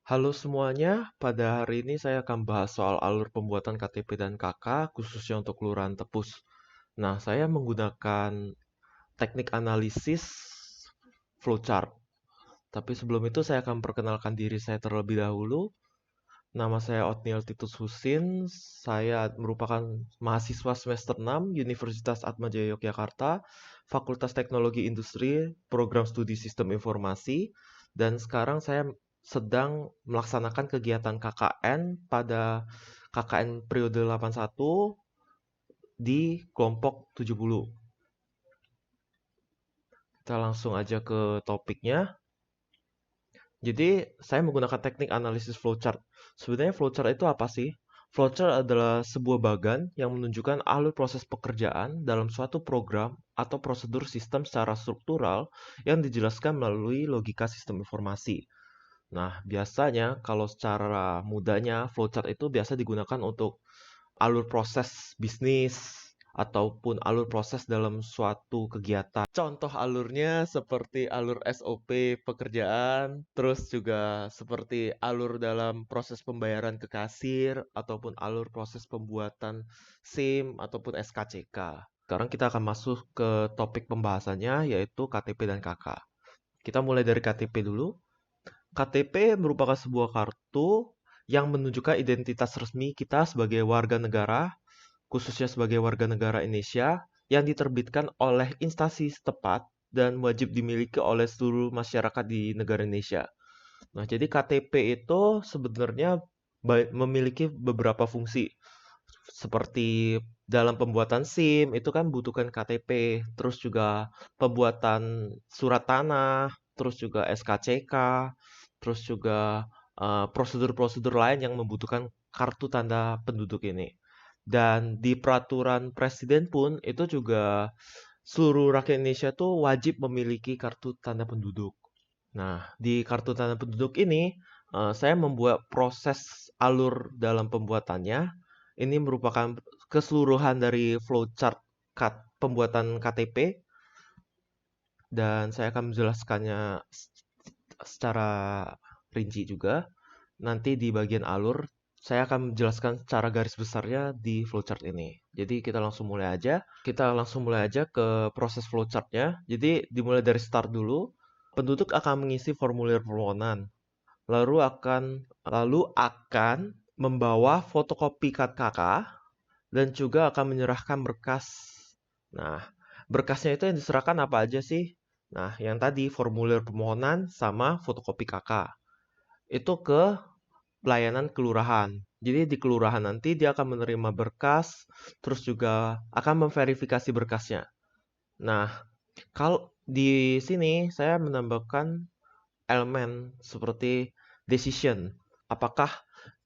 Halo semuanya, pada hari ini saya akan bahas soal alur pembuatan KTP dan KK, khususnya untuk Kelurahan Tepus. Nah, saya menggunakan teknik analisis flowchart. Tapi sebelum itu saya akan perkenalkan diri saya terlebih dahulu. Nama saya Otniel Titus Husin, saya merupakan mahasiswa semester 6 Universitas Atmajaya Yogyakarta, Fakultas Teknologi Industri, Program Studi Sistem Informasi, dan sekarang saya sedang melaksanakan kegiatan KKN pada KKN periode 81 di kelompok 70. Kita langsung aja ke topiknya. Jadi, saya menggunakan teknik analisis flowchart. Sebenarnya flowchart itu apa sih? Flowchart adalah sebuah bagan yang menunjukkan alur proses pekerjaan dalam suatu program atau prosedur sistem secara struktural yang dijelaskan melalui logika sistem informasi. Nah, biasanya kalau secara mudahnya flowchart itu biasa digunakan untuk alur proses bisnis ataupun alur proses dalam suatu kegiatan. Contoh alurnya seperti alur SOP pekerjaan, terus juga seperti alur dalam proses pembayaran ke kasir ataupun alur proses pembuatan SIM ataupun SKCK. Sekarang kita akan masuk ke topik pembahasannya yaitu KTP dan KK. Kita mulai dari KTP dulu. KTP merupakan sebuah kartu yang menunjukkan identitas resmi kita sebagai warga negara, khususnya sebagai warga negara Indonesia, yang diterbitkan oleh instansi setempat dan wajib dimiliki oleh seluruh masyarakat di negara Indonesia. Nah, jadi KTP itu sebenarnya memiliki beberapa fungsi. Seperti dalam pembuatan SIM itu kan butuhkan KTP, terus juga pembuatan surat tanah, terus juga SKCK, terus juga prosedur-prosedur lain yang membutuhkan kartu tanda penduduk ini. Dan di peraturan presiden pun itu juga seluruh rakyat Indonesia tuh wajib memiliki kartu tanda penduduk. Nah, di kartu tanda penduduk ini saya membuat proses alur dalam pembuatannya. Ini merupakan keseluruhan dari flowchart pembuatan KTP dan saya akan menjelaskannya secara rinci juga. Nanti di bagian alur saya akan menjelaskan secara garis besarnya di flowchart ini. Jadi kita langsung mulai aja. Kita langsung mulai aja ke proses flowchartnya. Jadi dimulai dari start dulu. Penduduk akan mengisi formulir permohonan. Lalu akan membawa fotokopi KK dan juga akan menyerahkan berkas. Nah, berkasnya itu yang diserahkan apa aja sih? Nah, yang tadi formulir permohonan sama fotokopi KK. Itu ke pelayanan kelurahan. Jadi di kelurahan nanti dia akan menerima berkas, terus juga akan memverifikasi berkasnya. Nah, kalau di sini saya menambahkan elemen seperti decision. Apakah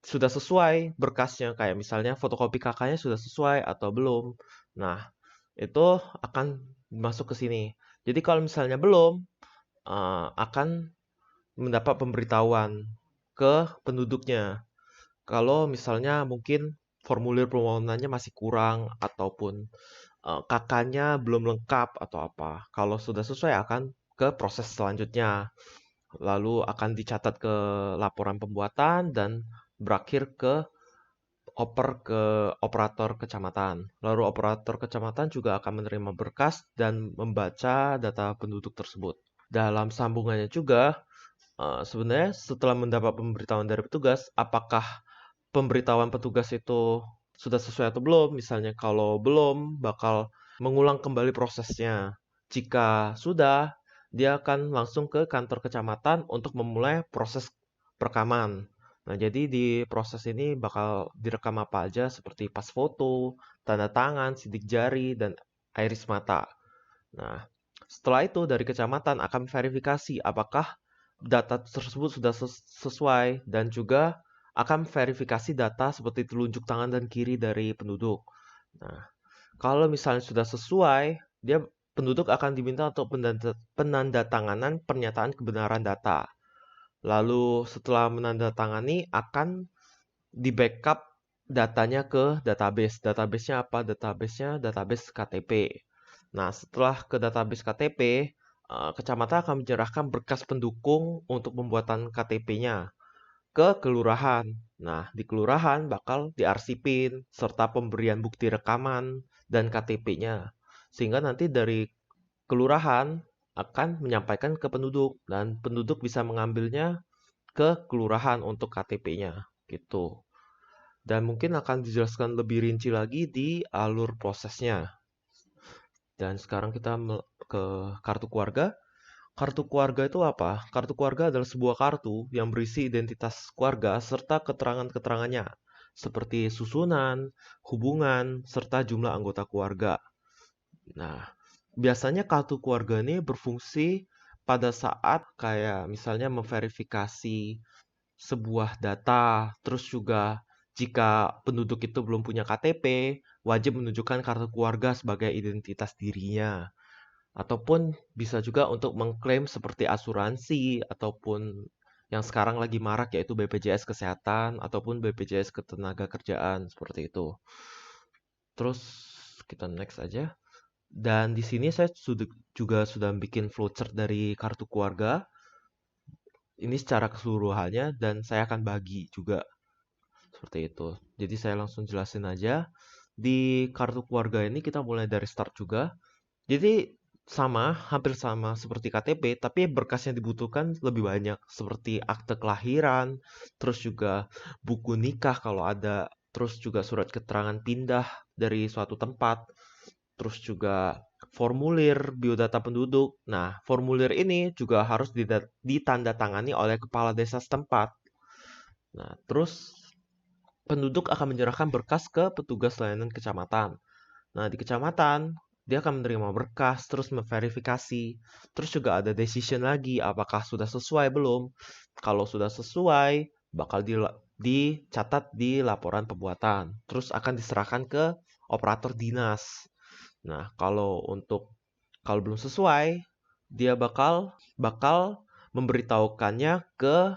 sudah sesuai berkasnya, kayak misalnya fotokopi kakaknya sudah sesuai atau belum. Nah, itu akan masuk ke sini. Jadi kalau misalnya belum, akan mendapat pemberitahuan ke penduduknya. Kalau misalnya mungkin formulir permohonannya masih kurang ataupun kakaknya belum lengkap atau apa. Kalau sudah sesuai akan ke proses selanjutnya. Lalu akan dicatat ke laporan pembuatan dan berakhir ke operator kecamatan. Lalu operator kecamatan juga akan menerima berkas dan membaca data penduduk tersebut. Dalam sambungannya juga, sebenarnya setelah mendapat pemberitahuan dari petugas, apakah pemberitahuan petugas itu sudah sesuai atau belum? Misalnya kalau belum, bakal mengulang kembali prosesnya. Jika sudah, dia akan langsung ke kantor kecamatan untuk memulai proses perekaman. Nah, jadi di proses ini bakal direkam apa aja seperti pas foto, tanda tangan, sidik jari, dan iris mata. Nah, setelah itu dari kecamatan akan verifikasi apakah data tersebut sudah sesuai dan juga akan verifikasi data seperti telunjuk tangan dan kiri dari penduduk. Nah, kalau misalnya sudah sesuai, dia penduduk akan diminta untuk penandatanganan pernyataan kebenaran data. Lalu setelah menandatangani akan di-backup datanya ke database. Database-nya apa? Database-nya database KTP. Nah, setelah ke database KTP, kecamatan akan menyerahkan berkas pendukung untuk pembuatan KTP-nya ke kelurahan. Nah, di kelurahan bakal diarsipin serta pemberian bukti rekaman dan KTP-nya. Sehingga nanti dari kelurahan akan menyampaikan ke penduduk dan penduduk bisa mengambilnya ke kelurahan untuk KTP-nya gitu. Dan mungkin akan dijelaskan lebih rinci lagi di alur prosesnya. Dan sekarang kita ke kartu keluarga. Kartu keluarga itu apa? Kartu keluarga adalah sebuah kartu yang berisi identitas keluarga serta keterangan-keterangannya, seperti susunan, hubungan, serta jumlah anggota keluarga. Nah, biasanya kartu keluarga ini berfungsi pada saat kayak misalnya memverifikasi sebuah data, terus juga jika penduduk itu belum punya KTP, wajib menunjukkan kartu keluarga sebagai identitas dirinya. Ataupun bisa juga untuk mengklaim seperti asuransi ataupun yang sekarang lagi marak yaitu BPJS Kesehatan ataupun BPJS Ketenagakerjaan seperti itu. Terus kita next aja. Dan di sini saya juga sudah bikin flowchart dari kartu keluarga. Ini secara keseluruhannya dan saya akan bagi juga seperti itu. Jadi saya langsung jelasin aja. Di kartu keluarga ini kita mulai dari start juga. Jadi hampir sama seperti KTP, tapi berkas yang dibutuhkan lebih banyak, seperti akte kelahiran, terus juga buku nikah kalau ada, terus juga surat keterangan pindah dari suatu tempat, terus juga formulir biodata penduduk. Nah, formulir ini juga harus ditandatangani oleh kepala desa setempat. Nah, terus penduduk akan menyerahkan berkas ke petugas layanan kecamatan. Nah, di kecamatan, dia akan menerima berkas, terus memverifikasi. Terus juga ada decision lagi, apakah sudah sesuai belum. Kalau sudah sesuai, bakal dicatat di laporan pembuatan. Terus akan diserahkan ke operator dinas. Nah, kalau belum sesuai, dia bakal memberitahukannya ke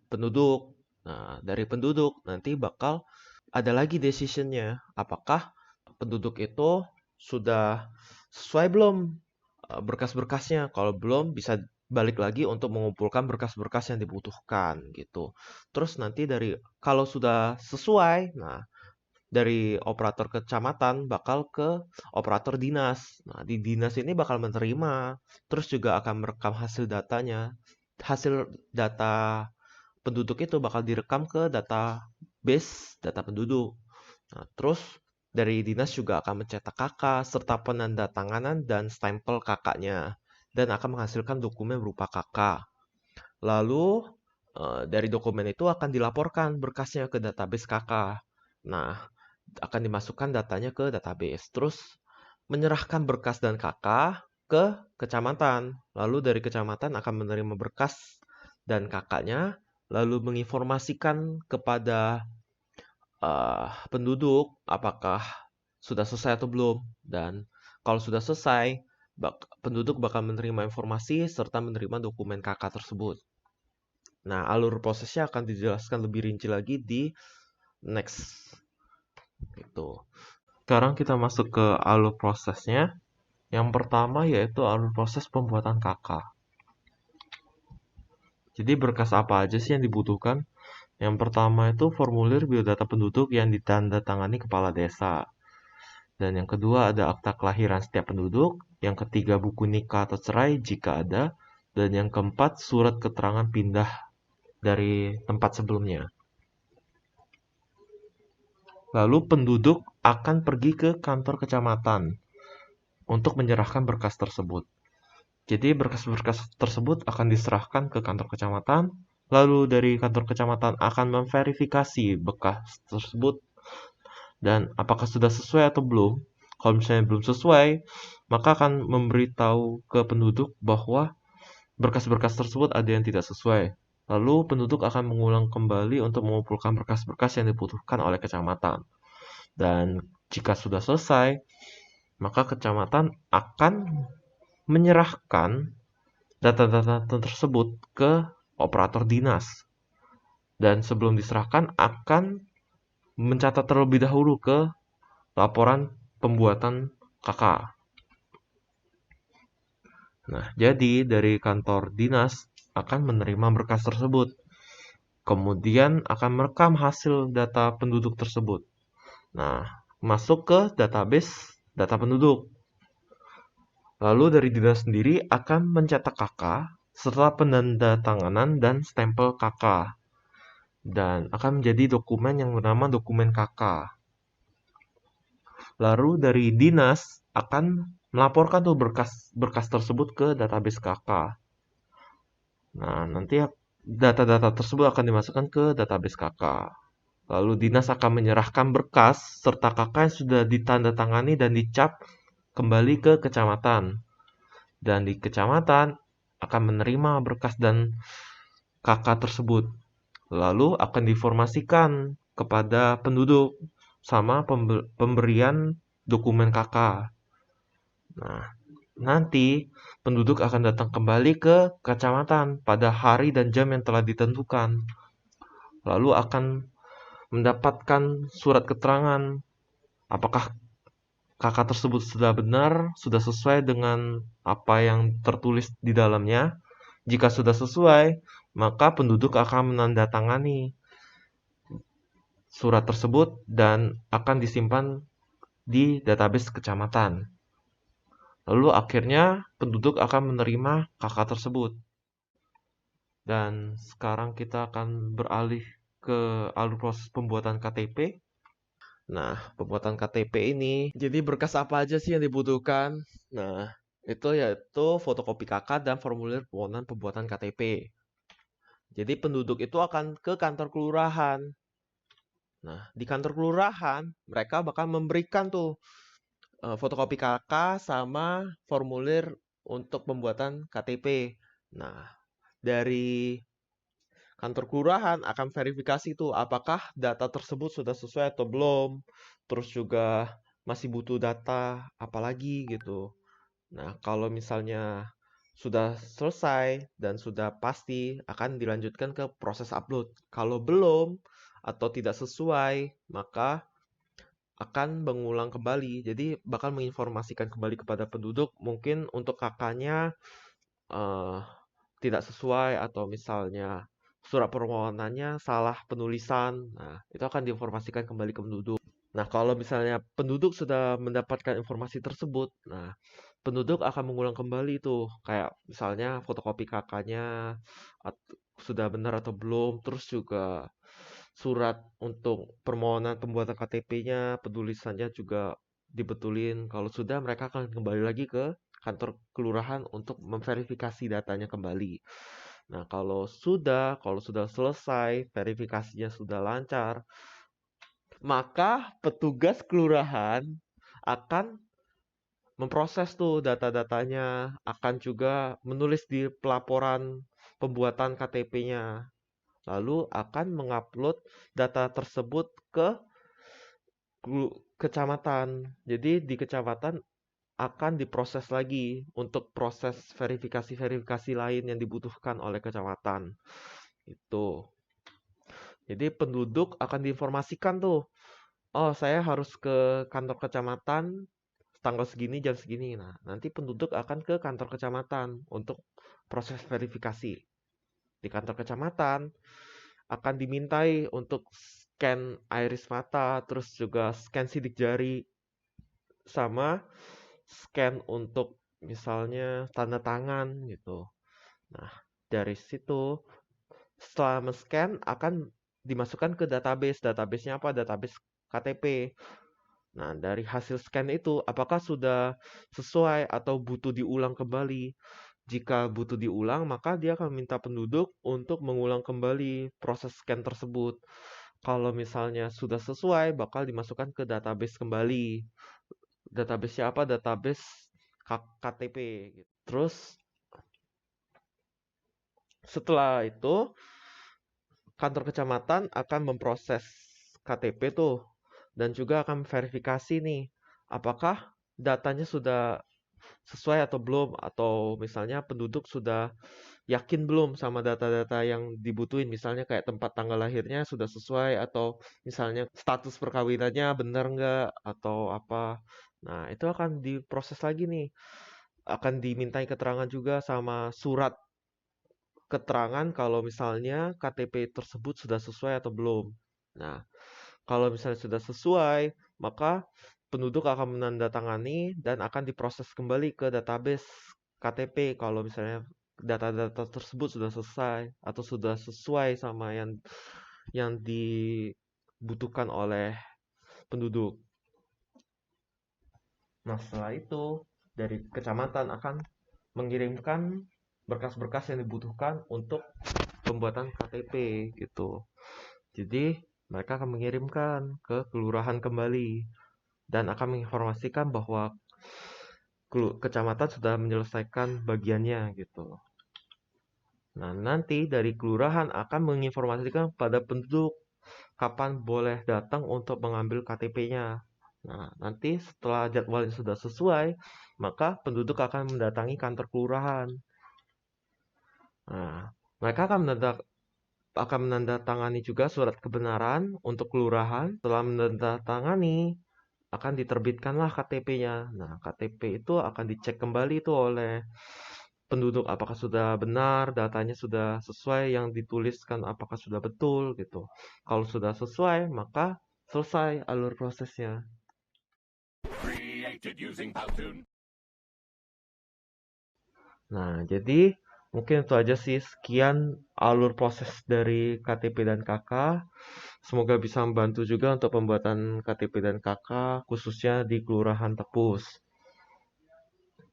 penduduk. Nah, dari penduduk nanti bakal ada lagi decisionnya. Apakah penduduk itu sudah sesuai belum berkas-berkasnya? Kalau belum, bisa balik lagi untuk mengumpulkan berkas-berkas yang dibutuhkan gitu. Terus nanti kalau sudah sesuai, nah dari operator kecamatan bakal ke operator dinas. Nah, di dinas ini bakal menerima, terus juga akan merekam hasil datanya. Hasil data penduduk itu bakal direkam ke database data penduduk. Nah, terus dari dinas juga akan mencetak KK serta penandatanganan dan stempel KK-nya dan akan menghasilkan dokumen berupa KK. Lalu dari dokumen itu akan dilaporkan berkasnya ke database KK. Nah, akan dimasukkan datanya ke database. Terus menyerahkan berkas dan KK ke kecamatan. Lalu dari kecamatan akan menerima berkas dan KK-nya, lalu menginformasikan kepada penduduk apakah sudah selesai atau belum. Dan kalau sudah selesai, penduduk bakal menerima informasi serta menerima dokumen KK tersebut. Nah, alur prosesnya akan dijelaskan lebih rinci lagi di next. Gitu. Sekarang kita masuk ke alur prosesnya. Yang pertama yaitu alur proses pembuatan KK. Jadi berkas apa aja sih yang dibutuhkan? Yang pertama itu formulir biodata penduduk yang ditandatangani kepala desa. Dan yang kedua ada akta kelahiran setiap penduduk. Yang ketiga buku nikah atau cerai jika ada. Dan yang keempat surat keterangan pindah dari tempat sebelumnya. Lalu penduduk akan pergi ke kantor kecamatan untuk menyerahkan berkas tersebut. Jadi berkas-berkas tersebut akan diserahkan ke kantor kecamatan. Lalu dari kantor kecamatan akan memverifikasi berkas tersebut dan apakah sudah sesuai atau belum. Kalau misalnya belum sesuai, maka akan memberitahu ke penduduk bahwa berkas-berkas tersebut ada yang tidak sesuai. Lalu penduduk akan mengulang kembali untuk mengumpulkan berkas-berkas yang dibutuhkan oleh kecamatan. Dan jika sudah selesai, maka kecamatan akan menyerahkan data-data tersebut ke operator dinas. Dan sebelum diserahkan akan mencatat terlebih dahulu ke laporan pembuatan KK. Nah, jadi dari kantor dinas akan menerima berkas tersebut. kemudian akan merekam hasil data penduduk tersebut. Nah, masuk ke database data penduduk. Lalu dari dinas sendiri akan mencetak KK serta penandatanganan dan stempel KK. Dan akan menjadi dokumen yang bernama dokumen KK. Lalu dari dinas akan melaporkan tuh berkas tersebut ke database KK. Nah, nanti data-data tersebut akan dimasukkan ke database KK. Lalu dinas akan menyerahkan berkas serta KK yang sudah ditandatangani dan dicap kembali ke kecamatan. Dan di kecamatan akan menerima berkas dan KK tersebut. Lalu akan diinformasikan kepada penduduk sama pemberian dokumen KK. Nah, nanti penduduk akan datang kembali ke kecamatan pada hari dan jam yang telah ditentukan. Lalu akan mendapatkan surat keterangan apakah KK tersebut sudah benar, sudah sesuai dengan apa yang tertulis di dalamnya. Jika sudah sesuai, maka penduduk akan menandatangani surat tersebut dan akan disimpan di database kecamatan. Lalu akhirnya penduduk akan menerima KK tersebut. Dan sekarang kita akan beralih ke alur proses pembuatan KTP. Nah, pembuatan KTP ini, jadi berkas apa aja sih yang dibutuhkan? Nah, itu yaitu fotokopi KK dan formulir permohonan pembuatan KTP. Jadi penduduk itu akan ke kantor kelurahan. Nah, di kantor kelurahan, mereka bakal memberikan tuh fotokopi KK sama formulir untuk pembuatan KTP. Nah, dari kantor kelurahan akan verifikasi tuh apakah data tersebut sudah sesuai atau belum. Terus juga masih butuh data apalagi gitu. Nah, kalau misalnya sudah selesai dan sudah pasti akan dilanjutkan ke proses upload. Kalau belum atau tidak sesuai, maka akan mengulang kembali. Jadi bakal menginformasikan kembali kepada penduduk mungkin untuk KK-nya tidak sesuai atau misalnya surat permohonannya salah penulisan. Nah, itu akan diinformasikan kembali ke penduduk. Nah, kalau misalnya penduduk sudah mendapatkan informasi tersebut, nah, penduduk akan mengulang kembali itu. Kayak misalnya fotokopi KK-nya sudah benar atau belum, terus juga surat untuk permohonan pembuatan KTP-nya, penulisannya juga dibetulin. Kalau sudah, mereka akan kembali lagi ke kantor kelurahan untuk memverifikasi datanya kembali. Nah, kalau sudah selesai, verifikasinya sudah lancar, maka petugas kelurahan akan memproses tuh data-datanya, akan juga menulis di pelaporan pembuatan KTP-nya. Lalu akan mengupload data tersebut ke kecamatan. Jadi di kecamatan akan diproses lagi untuk proses verifikasi-verifikasi lain yang dibutuhkan oleh kecamatan. Itu. Jadi penduduk akan diinformasikan tuh, oh saya harus ke kantor kecamatan tanggal segini jam segini. Nah, nanti penduduk akan ke kantor kecamatan untuk proses verifikasi. Di kantor kecamatan akan dimintai untuk scan iris mata, terus juga scan sidik jari, sama scan untuk misalnya tanda tangan gitu. Nah, dari situ setelah men-scan akan dimasukkan ke database. Database-nya apa? Database KTP. Nah, dari hasil scan itu apakah sudah sesuai atau butuh diulang kembali? Jika butuh diulang, maka dia akan minta penduduk untuk mengulang kembali proses scan tersebut. Kalau misalnya sudah sesuai, bakal dimasukkan ke database kembali. Database apa? Database KTP. Terus setelah itu kantor kecamatan akan memproses KTP tuh dan juga akan verifikasi nih apakah datanya sudah sesuai atau belum, atau misalnya penduduk sudah yakin belum sama data-data yang dibutuhin, misalnya kayak tempat tanggal lahirnya sudah sesuai atau misalnya status perkawinannya benar nggak atau apa. Nah, itu akan diproses lagi nih. Akan dimintai keterangan juga sama surat keterangan kalau misalnya KTP tersebut sudah sesuai atau belum. Nah, kalau misalnya sudah sesuai, maka penduduk akan menandatangani dan akan diproses kembali ke database KTP kalau misalnya data-data tersebut sudah selesai atau sudah sesuai sama yang dibutuhkan oleh penduduk. Nah, setelah itu dari kecamatan akan mengirimkan berkas-berkas yang dibutuhkan untuk pembuatan KTP gitu. Jadi, mereka akan mengirimkan ke kelurahan kembali dan akan menginformasikan bahwa kecamatan sudah menyelesaikan bagiannya gitu. Nah, nanti dari kelurahan akan menginformasikan pada penduduk kapan boleh datang untuk mengambil KTP-nya. Nah, nanti setelah jadwalnya sudah sesuai, maka penduduk akan mendatangi kantor kelurahan. Nah, mereka akan menandatangani juga surat kebenaran untuk kelurahan. Setelah menandatangani, akan diterbitkanlah KTP-nya. Nah, KTP itu akan dicek kembali itu oleh penduduk apakah sudah benar, datanya sudah sesuai yang dituliskan apakah sudah betul gitu. Kalau sudah sesuai, maka selesai alur prosesnya. Nah, jadi mungkin itu aja sih, sekian alur proses dari KTP dan KK. Semoga bisa membantu juga untuk pembuatan KTP dan KK, khususnya di Kelurahan Tepus.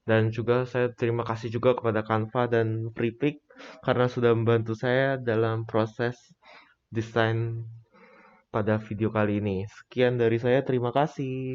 Dan juga saya terima kasih juga kepada Canva dan FreePic karena sudah membantu saya dalam proses desain pada video kali ini. Sekian dari saya, terima kasih.